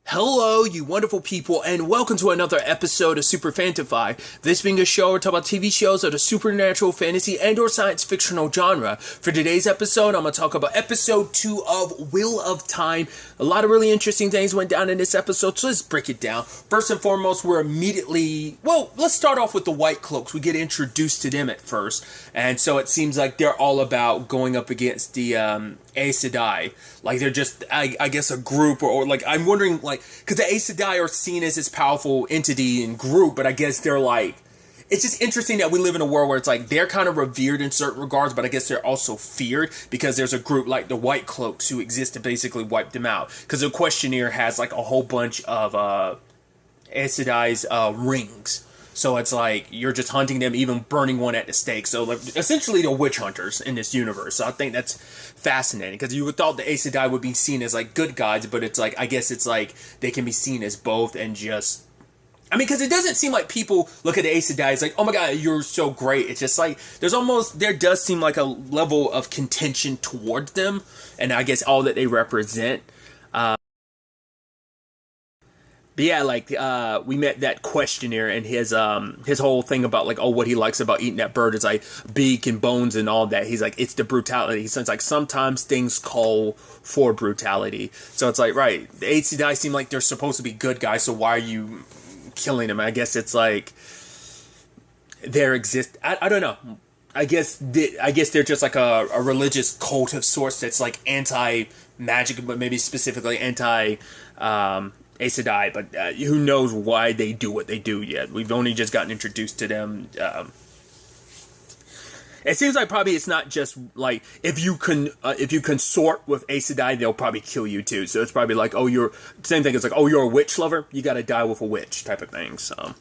Hello, you wonderful people, and welcome to another episode of Super-Fanta-Fi. This being a show where we talk about TV shows of the supernatural, fantasy, and or science fictional genre. For today's episode, I'm going to talk about episode 2 of Wheel of Time. A lot of really interesting things went down in this episode, so let's break it down. First and foremost, let's start off with the White Cloaks. We get introduced to them at first, and so it seems like they're all about going up against the Aes Sedai. Like, they're just, I guess, a group, or like, I'm wondering, like, because the Aes Sedai are seen as this powerful entity and group, but I guess they're like, it's just interesting that we live in a world where it's like, they're kind of revered in certain regards, but I guess they're also feared, because there's a group like the White Cloaks who exist to basically wipe them out. Because the questionnaire has, like, a whole bunch of Aes Sedai's rings. So it's like, you're just hunting them, even burning one at the stake. So, like, essentially, they're witch hunters in this universe. So I think that's fascinating. Because you would thought the Aes Sedai would be seen as, like, good guys. But it's like, I guess it's like, they can be seen as both and just... I mean, because it doesn't seem like people look at the Aes Sedai as like, oh my god, you're so great. It's just like, there does seem like a level of contention towards them. And I guess all that they represent. But yeah, like, we met that questionnaire, and his whole thing about, like, oh, what he likes about eating that bird is, like, beak and bones and all that. He's like, it's the brutality. He says, like, sometimes things call for brutality. So it's like, right, the Aes Sedai seem like they're supposed to be good guys, so why are you killing them? I guess it's like, I don't know. I guess they're just like a religious cult of sorts that's, like, anti-magic, but maybe specifically anti- Aes Sedai, but who knows why they do what they do yet. We've only just gotten introduced to them. It seems like probably it's not just like, if you consort with Aes Sedai, they'll probably kill you too. So it's probably like, same thing. It's like, oh, you're a witch lover, you gotta die with a witch type of thing. So,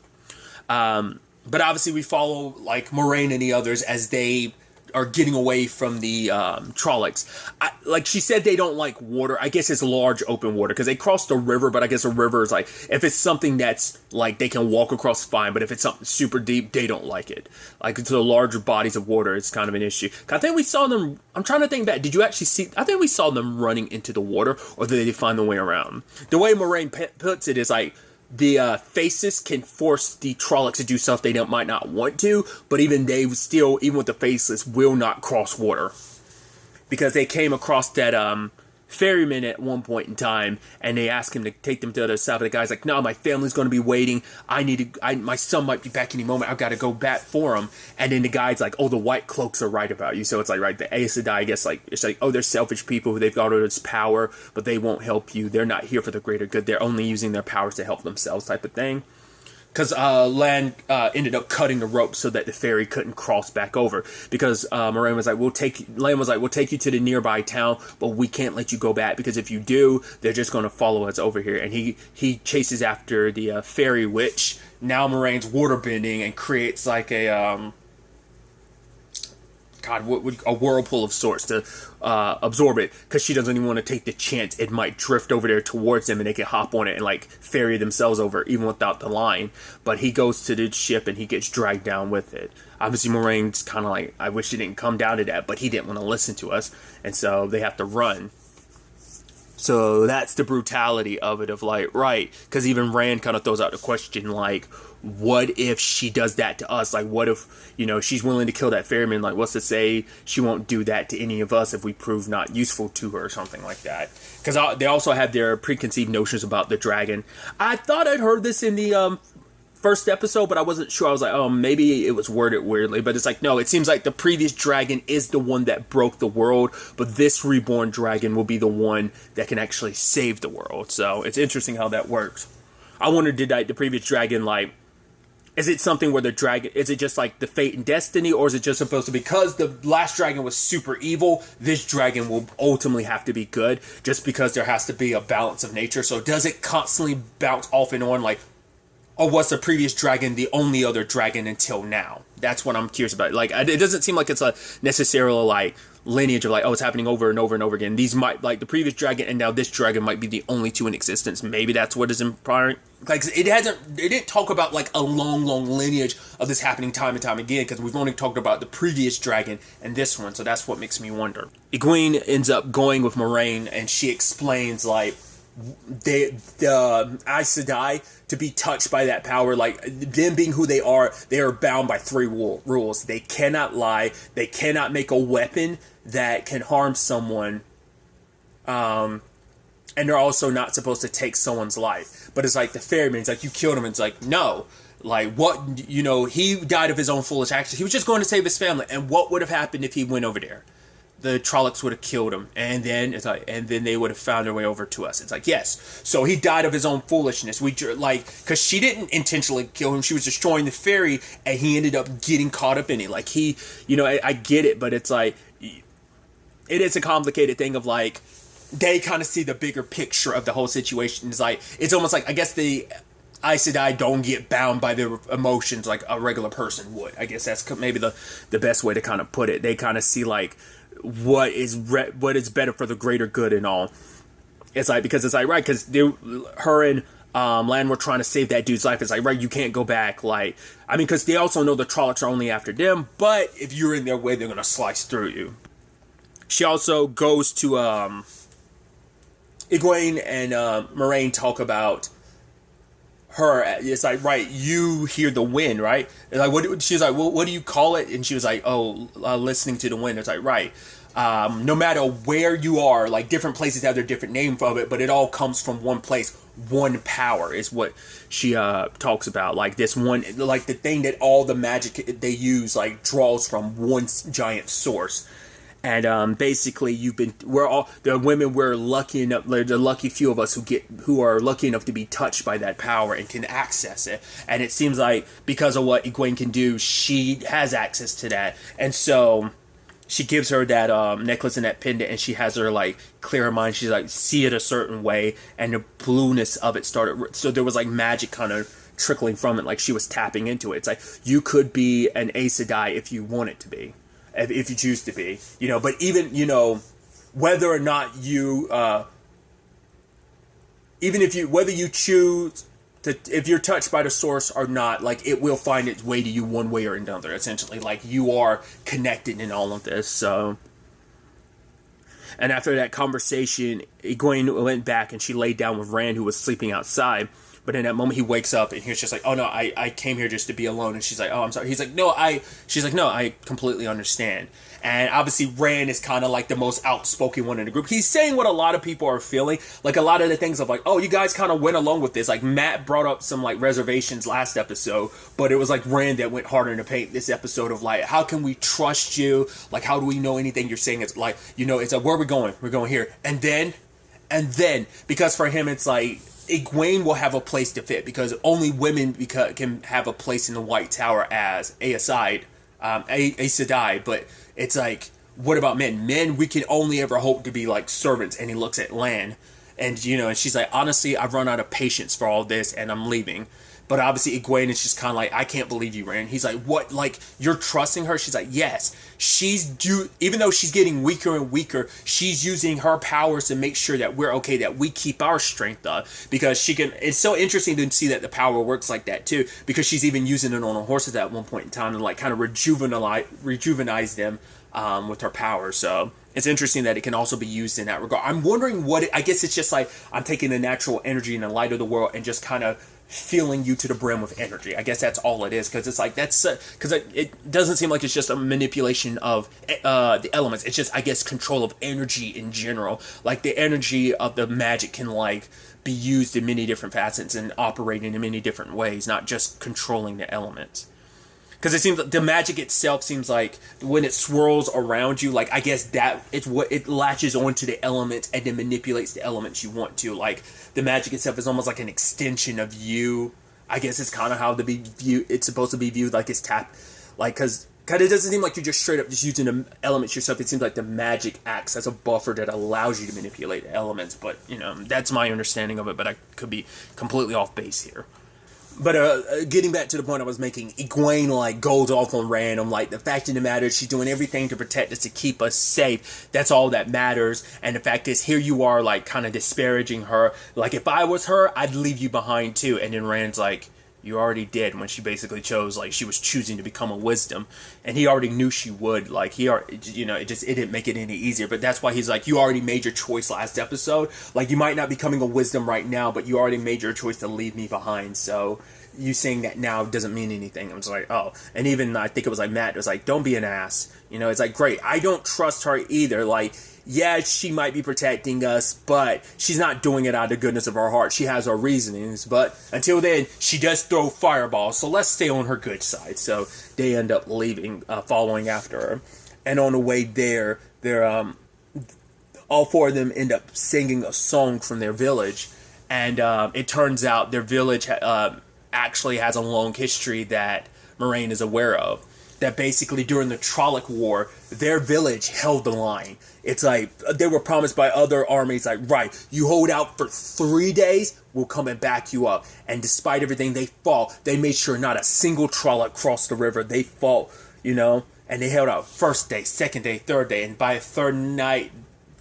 but obviously we follow, like, Moiraine and the others as they are getting away from the Trollocs. Like she said, they don't like water. I guess it's large open water, because they crossed a river, but I guess a river is like, if it's something that's like they can walk across, fine, but if it's something super deep, they don't like it. Like, to the larger bodies of water, it's kind of an issue. I think we saw them, I'm trying to think back, did you actually see, I think we saw them running into the water, or did they find the way around? The way Moiraine puts it is like, the Faces can force the Trollocs to do stuff they might not want to, but even with the Faceless, will not cross water. Because they came across that ferryman at one point in time, and they asked him to take them to the other side, but the guy's like, no, my family's going to be waiting, my son might be back any moment, I've got to go back for him. And then the guy's like, oh, the White Cloaks are right about you. So it's like, right, the Aes Sedai, I guess, like, it's like, oh, they're selfish people who they've got all this power, but they won't help you, they're not here for the greater good, they're only using their powers to help themselves type of thing. Because Lan ended up cutting the rope so that the ferry couldn't cross back over. Because Moiraine was like, Lan was like, we'll take you to the nearby town, but we can't let you go back, because if you do, they're just going to follow us over here. And he chases after the fairy witch. Now Moraine's waterbending and creates like a a whirlpool of sorts to absorb it, because she doesn't even want to take the chance it might drift over there towards them and they can hop on it and, like, ferry themselves over even without the line. But he goes to the ship and he gets dragged down with it. Obviously Moraine's kind of like, I wish it didn't come down to that, but he didn't want to listen to us, and so they have to run. So that's the brutality of it, of like, right, because even Rand kind of throws out the question, like, what if she does that to us? Like, what if, she's willing to kill that ferryman? Like, what's to say she won't do that to any of us if we prove not useful to her or something like that? Because they also have their preconceived notions about the dragon. I thought I'd heard this in the first episode, but I wasn't sure. I was like, oh, maybe it was worded weirdly, but it's like, no, it seems like the previous dragon is the one that broke the world, but this reborn dragon will be the one that can actually save the world. So it's interesting how that works. I wonder, did the previous dragon, like, is it something where the dragon, is it just like the fate and destiny, or is it just supposed to, because the last dragon was super evil, this dragon will ultimately have to be good, just because there has to be a balance of nature? So does it constantly bounce off and on, like, or was the previous dragon the only other dragon until now? That's what I'm curious about. Like, it doesn't seem like it's a necessarily, like, lineage of, like, oh, it's happening over and over and over again. These might, like, the previous dragon and now this dragon might be the only two in existence. Maybe that's what is implying. Like, it didn't talk about, like, a long lineage of this happening time and time again, because we've only talked about the previous dragon and this one, so that's what makes me wonder. Egwene ends up going with Moiraine, and she explains, like, the Aes Sedai to be touched by that power, like them being who they are bound by three rules. They cannot lie. They cannot make a weapon that can harm someone. And they're also not supposed to take someone's life. But it's like the ferryman, it's like, you killed him. It's like, no. Like, what, you know, he died of his own foolish actions. He was just going to save his family. And what would have happened if he went over there? The Trollocs would have killed him, and then it's like, and then they would have found their way over to us. It's like, yes, so he died of his own foolishness. We like, because she didn't intentionally kill him; she was destroying the ferry, and he ended up getting caught up in it. Like he, you know, I get it, but it's like, it is a complicated thing of like, they kind of see the bigger picture of the whole situation. It's like, it's almost like, I guess the Aes Sedai don't get bound by their emotions like a regular person would. I guess that's maybe the best way to kind of put it. They kind of see like what is better for the greater good and all. It's like, because it's like, right, because her and Lan were trying to save that dude's life. It's like, right, you can't go back. Like, I mean, because they also know the Trollocs are only after them, but if you're in their way, they're gonna slice through you. She also goes to Egwene and Moraine talk about her. It's like, right, you hear the wind, right? It's like, what? She was like, well, what do you call it? And she was like, oh, listening to the wind. It's like, right. No matter where you are, like different places have their different name for it, but it all comes from one place. One power is what she talks about. Like this one, like the thing that all the magic they use like draws from one giant source. And basically, we're all the women. We're lucky enough. The lucky few of us who are lucky enough to be touched by that power and can access it. And it seems like because of what Egwene can do, she has access to that. And so she gives her that necklace and that pendant, and she has her like clear her mind. She's like, see it a certain way, and the blueness of it started. So there was like magic kind of trickling from it, like she was tapping into it. It's like you could be an Aes Sedai if you want it to be. If you choose to be, you know, but even, you know, whether or not you, whether you choose to, if you're touched by the source or not, like it will find its way to you one way or another, essentially. Like you are connected in all of this, so. And after that conversation, Egwene went back and she laid down with Rand, who was sleeping outside. But in that moment, he wakes up and he's just like, oh no, I came here just to be alone. And she's like, oh, I'm sorry. He's like, she's like, no, I completely understand. And obviously, Rand is kind of like the most outspoken one in the group. He's saying what a lot of people are feeling. Like a lot of the things of like, oh, you guys kind of went along with this. Like Matt brought up some like reservations last episode, but it was like Rand that went harder to paint this episode of like, how can we trust you? Like, how do we know anything you're saying? It's like, you know, it's like, where are we going? We're going here. And then, because for him, it's like, Egwene will have a place to fit because only women can have a place in the White Tower as Aes Sedai. But it's like, what about men? Men, we can only ever hope to be like servants. And he looks at Lan, and you know, and she's like, honestly, I've run out of patience for all this, and I'm leaving. But obviously, Egwene is just kind of like, I can't believe you, Rand. He's like, what? Like, you're trusting her? She's like, yes. Even though she's getting weaker and weaker, she's using her powers to make sure that we're okay, that we keep our strength up. Because she can, it's so interesting to see that the power works like that too. Because she's even using it on her horses at one point in time to like kind of rejuvenize them with her power. So it's interesting that it can also be used in that regard. I'm wondering I guess it's just like, I'm taking the natural energy and the light of the world and just kind of filling you to the brim with energy. I guess that's all it is, because it's like that's because it doesn't seem like it's just a manipulation of the elements. It's just, I guess, control of energy in general. Like the energy of the magic can like be used in many different facets and operating in many different ways, not just controlling the elements. Because it seems like the magic itself seems like when it swirls around you, like I guess that it's what it latches onto the elements and then manipulates the elements you want to. Like the magic itself is almost like an extension of you. I guess it's kind of how it's supposed to be viewed, like it's like because it doesn't seem like you're just straight up just using the elements yourself. It seems like the magic acts as a buffer that allows you to manipulate the elements. But you know, that's my understanding of it. But I could be completely off base here. But getting back to the point I was making, Egwene like goes off on Rand. Like, the fact of the matter is she's doing everything to protect us, to keep us safe. That's all that matters. And the fact is, here you are like kind of disparaging her. Like, if I was her, I'd leave you behind too. And then Rand's like, You already did, when she basically chose, like, she was choosing to become a wisdom, and he already knew she would. Like, he already, it didn't make it any easier. But that's why he's like, you already made your choice last episode. Like, you might not be becoming a wisdom right now, but you already made your choice to leave me behind. So you saying that now doesn't mean anything. I was like, oh. And even, I think it was like Matt was like, don't be an ass. It's like, great. I don't trust her either. Like, yeah, she might be protecting us, but she's not doing it out of the goodness of her heart. She has her reasonings, but until then, she does throw fireballs, so let's stay on her good side. So they end up leaving, following after her. And on the way there, they're, all four of them end up singing a song from their village, and it turns out their village actually has a long history that Moraine is aware of. That basically during the Trolloc War, their village held the line. It's like they were promised by other armies, like, right, you hold out for 3 days, we'll come and back you up. And despite everything, they fought. They made sure not a single Trolloc crossed the river. They fought, and they held out first day, second day, third day, and by a third night,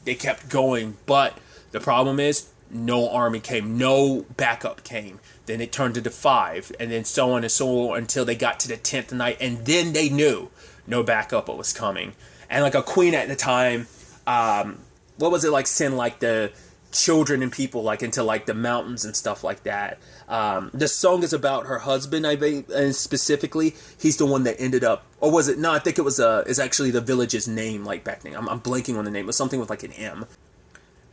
they kept going. But the problem is, no army came, no backup came. Then it turned into 5, and then so on and so on until they got to the 10th night, and then they knew no backup was coming. And like a queen at the time, what was it like, send like the children and people like into like the mountains and stuff like that. The song is about her husband, I think, and specifically, he's the one that ended up, or was it? No, I think it was it's actually the village's name, like back then. I'm blanking on the name. It was something with like an M.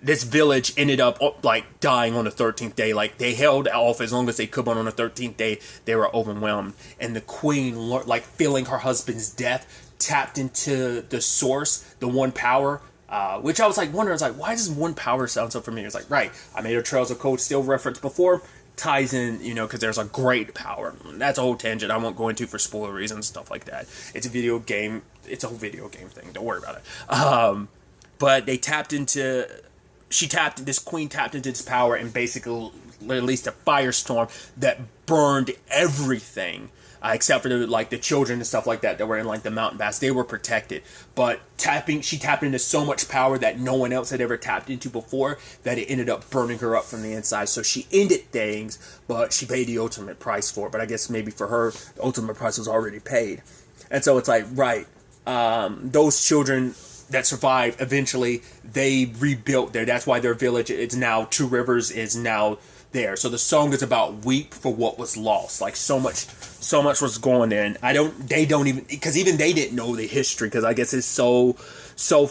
This village ended up like dying on the 13th day. Like they held off as long as they could, but on the 13th day they were overwhelmed. And the queen, like feeling her husband's death, tapped into the source, the one power. Which I was like wondering, I was like, why does one power sound so familiar? It's like, right, I made a Trails of Cold Steel reference before. Ties in, because there's a great power. That's a whole tangent I won't go into for spoiler reasons, stuff like that. It's a video game. It's a whole video game thing. Don't worry about it. But they tapped into. This queen tapped into this power and basically released a firestorm that burned everything, except for the children and stuff like that were in like the mountain pass. They were protected, but she tapped into so much power that no one else had ever tapped into before that it ended up burning her up from the inside. So she ended things, but she paid the ultimate price for it. But I guess maybe for her, the ultimate price was already paid. And so it's like, right, those children that survived, eventually they rebuilt there. That's why their village, it's now Two Rivers, is now there. So the song is about weep for what was lost. Like so much was going there. And they don't even, because even they didn't know the history, because I guess it's so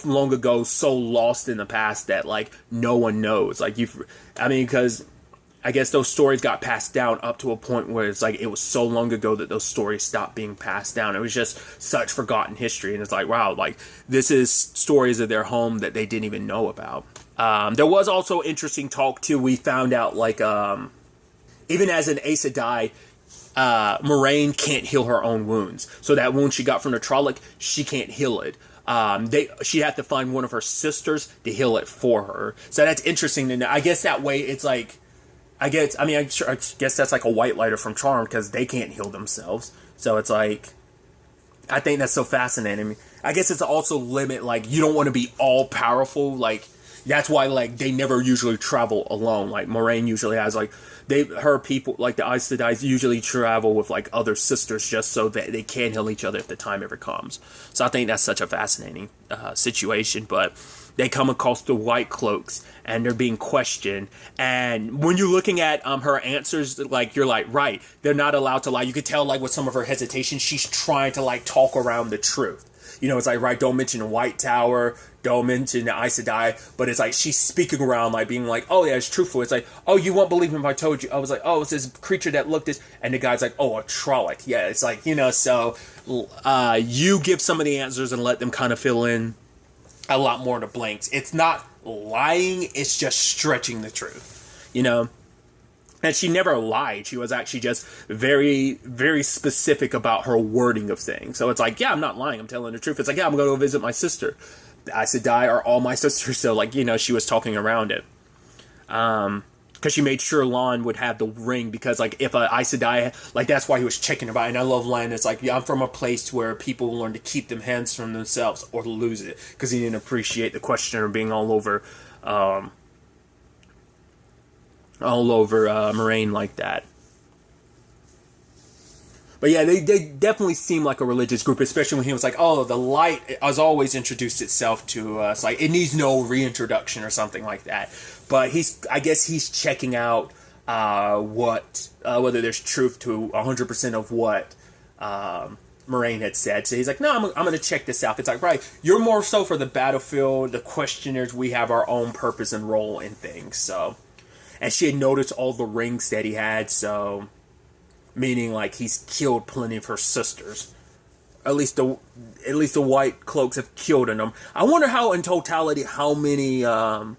long ago, so lost in the past that like no one knows. Like because I guess those stories got passed down up to a point where it's like it was so long ago that those stories stopped being passed down. It was just such forgotten history, and it's like, wow, like this is stories of their home that they didn't even know about. There was also interesting talk too. We found out like even as an Aes Sedai, Moraine can't heal her own wounds. So that wound she got from the Trolloc, she can't heal it. She had to find one of her sisters to heal it for her. So that's interesting. And I guess that way it's like. I guess that's like a white lighter from Charmed because they can't heal themselves. So it's like, I think that's so fascinating. I guess it's also limit, like, you don't want to be all powerful. Like, that's why, like, they never usually travel alone. Like, Moraine usually has, like, her people, like, the Aes Sedai usually travel with, like, other sisters just so that they can heal each other if the time ever comes. So I think that's such a fascinating situation. But they come across the White Cloaks and they're being questioned. And when you're looking at her answers, like, you're like, right, they're not allowed to lie. You could tell, like, with some of her hesitation, she's trying to, like, talk around the truth. It's like, right, don't mention the White Tower, don't mention the Aes Sedai, but it's like she's speaking around, like, being like, oh, yeah, it's truthful. It's like, oh, you won't believe me if I told you. I was like, oh, it's this creature that looked this, and the guy's like, oh, a Trolloc. Yeah, it's like, so you give some of the answers and let them kind of fill in a lot more of the blanks. It's not lying, it's just stretching the truth, And she never lied. She was actually just very, very specific about her wording of things. So it's like, yeah, I'm not lying. I'm telling the truth. It's like, yeah, I'm going to go visit my sister. The Aes Sedai are all my sisters. So, like, she was talking around it. Because she made sure Lon would have the ring. Because, like, if a Aes Sedai, like, that's why he was checking about it. And I love Lon. It's like, yeah, I'm from a place where people learn to keep them hands from themselves or lose it. Because he didn't appreciate the questioner being all over Moraine like that. But yeah, they definitely seem like a religious group, especially when he was like, oh, the light has always introduced itself to us. Like, it needs no reintroduction or something like that. But I guess he's checking out whether there's truth to 100% of what Moraine had said. So he's like, no, I'm going to check this out. It's like, right, you're more so for the battlefield, the questioners, we have our own purpose and role in things. So, and she had noticed all the rings that he had, so, meaning like he's killed plenty of her sisters. At least the white cloaks have killed in them. I wonder how, in totality, how many Aes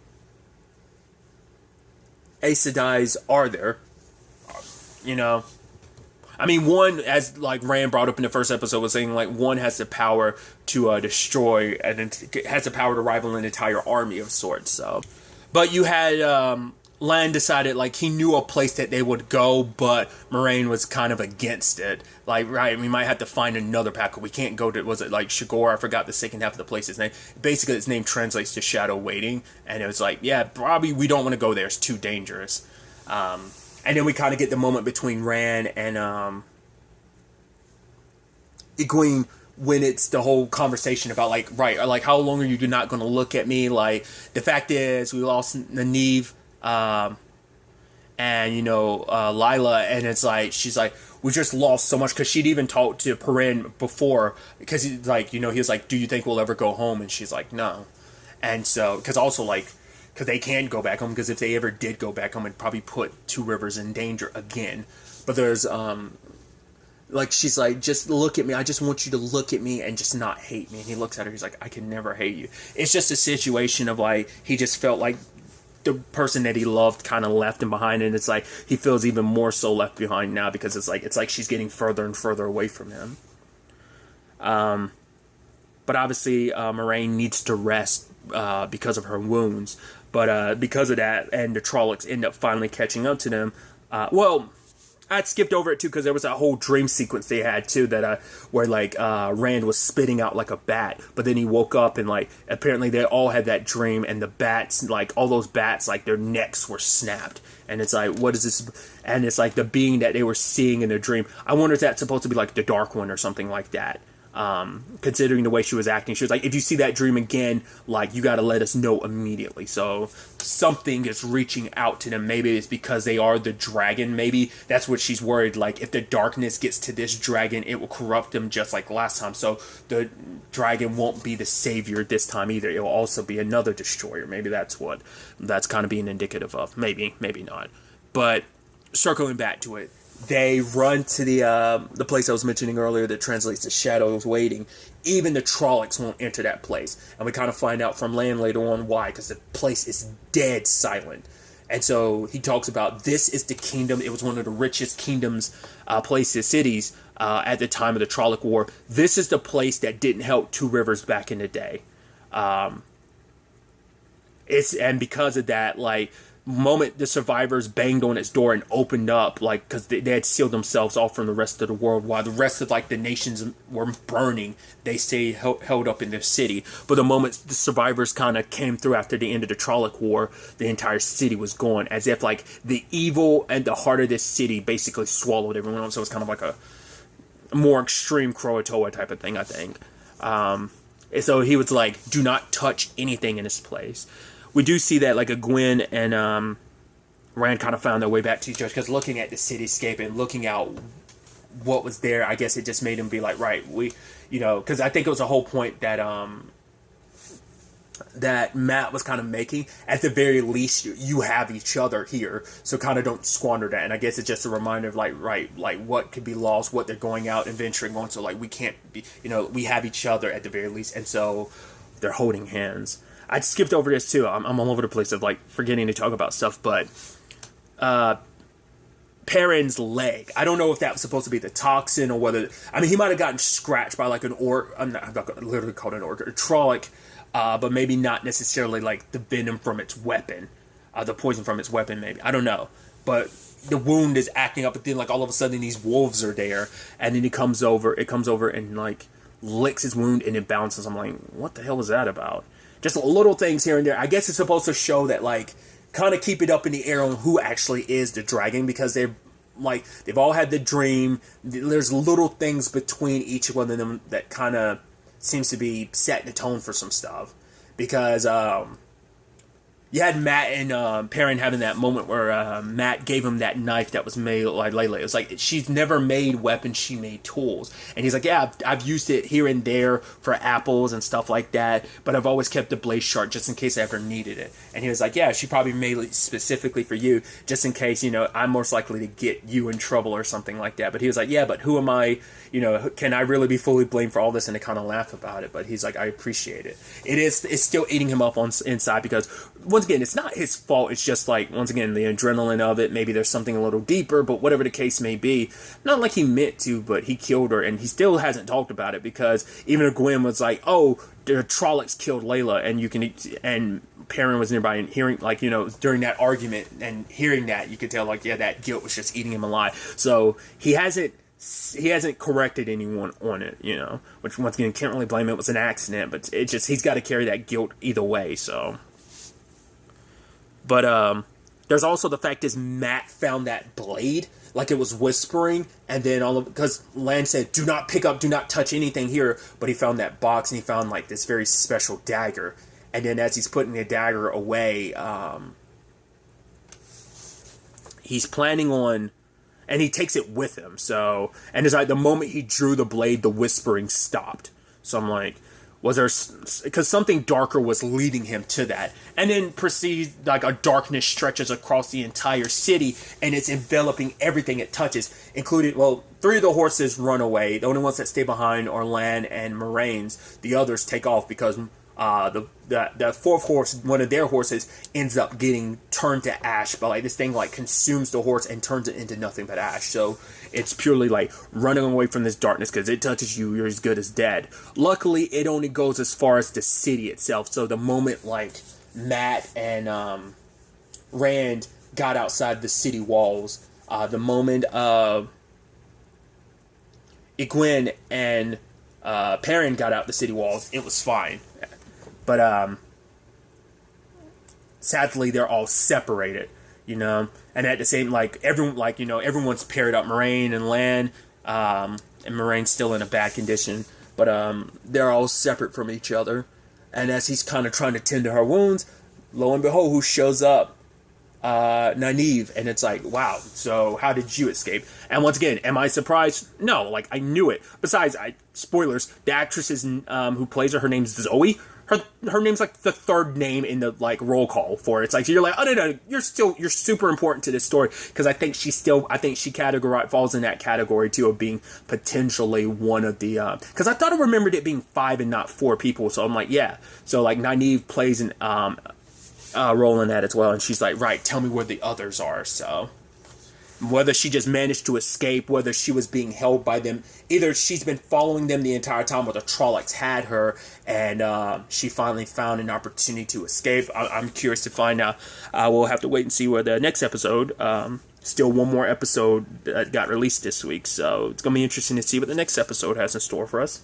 Sedais are there? You know, I mean, one, as like Rand brought up in the first episode, was saying like one has the power to destroy, and it has the power to rival an entire army of sorts. So, but you had Lan decided like he knew a place that they would go, but Moraine was kind of against it. Like, right, we might have to find another path. We can't go to, was it like Shagor? I forgot the second half of the place's name. Basically, its name translates to Shadow Waiting, and it was like, yeah, probably we don't want to go there. It's too dangerous. And then we kind of get the moment between Rand and Egwene when it's the whole conversation about like, right, like how long are you not going to look at me? Like, the fact is we lost Nynaeve and Lila, and it's like she's like, we just lost so much, because she'd even talked to Perrin before, because he's like, he was like, do you think we'll ever go home? And she's like, no. And so, because they can't go back home, because if they ever did go back home, it'd probably put Two Rivers in danger again. But there's like, she's like, just look at me. I just want you to look at me and just not hate me. And he looks at her. He's like, I can never hate you. It's just a situation of like, he just felt like the person that he loved kind of left him behind, and it's like he feels even more so left behind now, because it's like she's getting further and further away from him. But obviously, Moraine needs to rest because of her wounds. But because of that, and the Trollocs end up finally catching up to them. I'd skipped over it too, because there was that whole dream sequence they had too, that where like Rand was spitting out like a bat, but then he woke up and like apparently they all had that dream, and the bats, like all those bats, like their necks were snapped, and it's like, what is this? And it's like the being that they were seeing in their dream. I wonder if that's supposed to be like the Dark One or something like that. Considering the way she was acting, she was like, if you see that dream again, like, you got to let us know immediately. So something is reaching out to them. Maybe it's because they are the dragon. Maybe that's what she's worried. Like, if the darkness gets to this dragon, it will corrupt them just like last time. So the dragon won't be the savior this time either. It will also be another destroyer. Maybe that's what that's kind of being indicative of. Maybe not. But circling back to it, they run to the place I was mentioning earlier that translates to Shadows Waiting. Even the Trollocs won't enter that place. And we kind of find out from Lan later on why, because the place is dead silent. And so he talks about, this is the kingdom. It was one of the richest kingdoms, cities at the time of the Trolloc War. This is the place that didn't help Two Rivers back in the day. And because of that, like, moment the survivors banged on its door and opened up, like, because they had sealed themselves off from the rest of the world, while the rest of like the nations were burning, they stayed held up in their city. But the moment the survivors kind of came through after the end of the Trolloc War, the entire city was gone, as if like the evil and the heart of this city basically swallowed everyone else. So it was kind of like a more extreme Croatoa type of thing, I think. And so he was like, do not touch anything in this place. We do see that like Egwene and Rand kind of found their way back to each other, because looking at the cityscape and looking out what was there, I guess it just made him be like, right, because I think it was a whole point that that Matt was kind of making. At the very least, you have each other here, so kind of don't squander that. And I guess it's just a reminder of like, right, like what could be lost, what they're going out and venturing on. So like, we can't be, we have each other at the very least, and so they're holding hands. I skipped over this too. I'm all over the place of like forgetting to talk about stuff, but Perrin's leg. I don't know if that was supposed to be the toxin or whether, I mean, he might have gotten scratched by like an orc. I'm not literally called an orc, a Trolloc, but maybe not necessarily like the venom from its weapon, the poison from its weapon. Maybe, I don't know, but the wound is acting up. But then like all of a sudden these wolves are there, and then it comes over and like licks his wound and it bounces. I'm like, what the hell was that about? Just little things here and there. I guess it's supposed to show that, like, kind of keep it up in the air on who actually is the dragon, because like, they've all had the dream. There's little things between each one of them that kind of seems to be setting the tone for some stuff. Because, you had Matt and Perrin having that moment where Matt gave him that knife that was made like Layla. It was like, she's never made weapons, she made tools. And he's like, yeah, I've used it here and there for apples and stuff like that, but I've always kept the blade sharp just in case I ever needed it. And he was like, yeah, she probably made it specifically for you, just in case, I'm most likely to get you in trouble or something like that. But he was like, yeah, but who am I, can I really be fully blamed for all this? And they kind of laugh about it, but he's like, I appreciate it. It's still eating him up on inside, because once again, it's not his fault. It's just like, once again, the adrenaline of it. Maybe there's something a little deeper, but whatever the case may be, not like he meant to, but he killed her, and he still hasn't talked about it, because even if Gwen was like, oh, the Trollocs killed Layla, and Perrin was nearby and hearing, like, during that argument and hearing that, you could tell, like, yeah, that guilt was just eating him alive. So he hasn't corrected anyone on it, which, once again, can't really blame it. It was an accident, but he's got to carry that guilt either way. So, but there's also the fact is Matt found that blade, like it was whispering, and then because Lan said, do not pick up, do not touch anything here, but he found that box, and he found like this very special dagger, and then as he's putting the dagger away, he's planning on, and he takes it with him. So, and it's like the moment he drew the blade, the whispering stopped. So I'm like, was there, because something darker was leading him to that. And then proceeds, like a darkness stretches across the entire city, and it's enveloping everything it touches, including, well, 3 of the horses run away. The only ones that stay behind are Lan and Moiraine's. The others take off because the fourth horse, one of their horses, ends up getting turned to ash. But like, this thing like consumes the horse and turns it into nothing but ash. So it's purely like running away from this darkness, because it touches you, you're as good as dead. Luckily, it only goes as far as the city itself. So the moment like Matt and Rand got outside the city walls, the moment Egwene and Perrin got out the city walls, it was fine. But sadly, they're all separated, and at the same, like, everyone, like, everyone's paired up. Moiraine and Lan, and Moiraine's still in a bad condition, but they're all separate from each other. And as he's kind of trying to tend to her wounds, lo and behold, who shows up? Nynaeve. And it's like, wow, so how did you escape? And once again, am I surprised? No, like, I knew it. Besides, spoilers, the actress who plays her name's Zoe. Her name's like the 3rd name in the like roll call for it. It's like, you're like, oh no, you're super important to this story, because I think she falls in that category too of being potentially one of the because I thought I remembered it being 5 and not 4 people. So I'm like, yeah. So like Nynaeve plays an role in that as well, and she's like, right, tell me where the others are. So whether she just managed to escape, whether she was being held by them, either she's been following them the entire time, or the Trollocs had her, and she finally found an opportunity to escape. I'm curious to find out. We'll have to wait and see where the next episode, still one more episode that got released this week, so it's going to be interesting to see what the next episode has in store for us.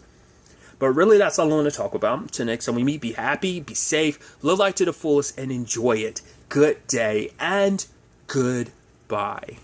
But really, that's all I want to talk about. Until next time we meet, be happy, be safe, live life to the fullest, and enjoy it. Good day, and goodbye.